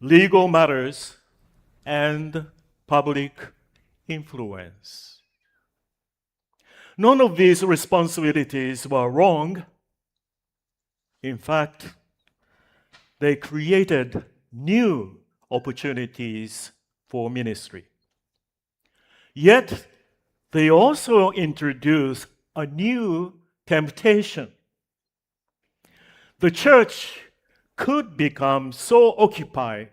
legal matters, and public influence. None of these responsibilities were wrong. In fact, they created new opportunities for ministry. Yet, they also introduced a new temptation. The church could become so occupied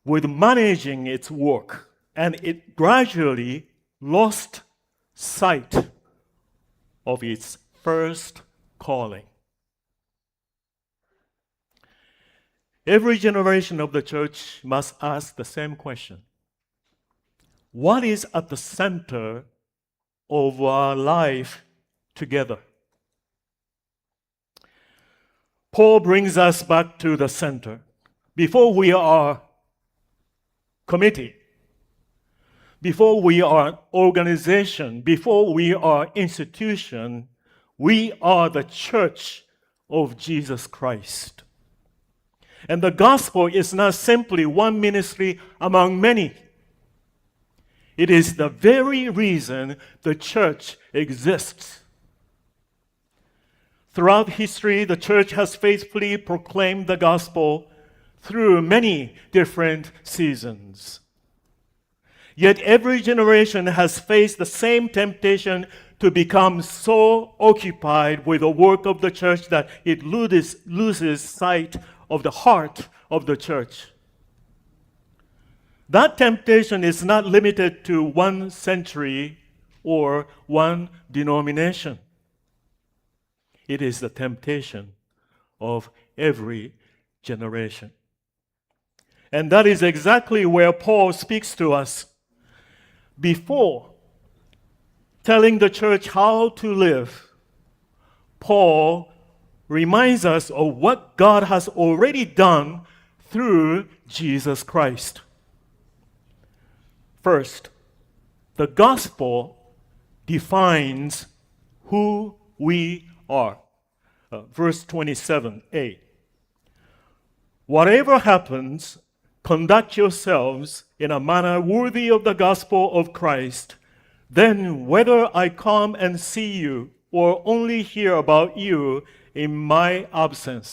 with managing its work, and it gradually lost sight of its first calling. Every generation of the church must ask the same question. What is at the center of our life together? Paul brings us back to the center. Before we are committee, before we are organization, before we are institution, we are the church of Jesus Christ. And the gospel is not simply one ministry among many. It is the very reason the church exists. Throughout history, the church has faithfully proclaimed the gospel through many different seasons. Yet every generation has faced the same temptation to become so occupied with the work of the church that it loses sight of the heart of the church. That temptation is not limited to one century or one denomination. It is the temptation of every generation. And that is exactly where Paul speaks to us. Before telling the church how to live, Paul reminds us of what God has already done through Jesus Christ. First, the gospel defines who we are. Verse 27a. Whatever happens, conduct yourselves in a manner worthy of the gospel of Christ. Then, whether I come and see you or only hear about you in my absence,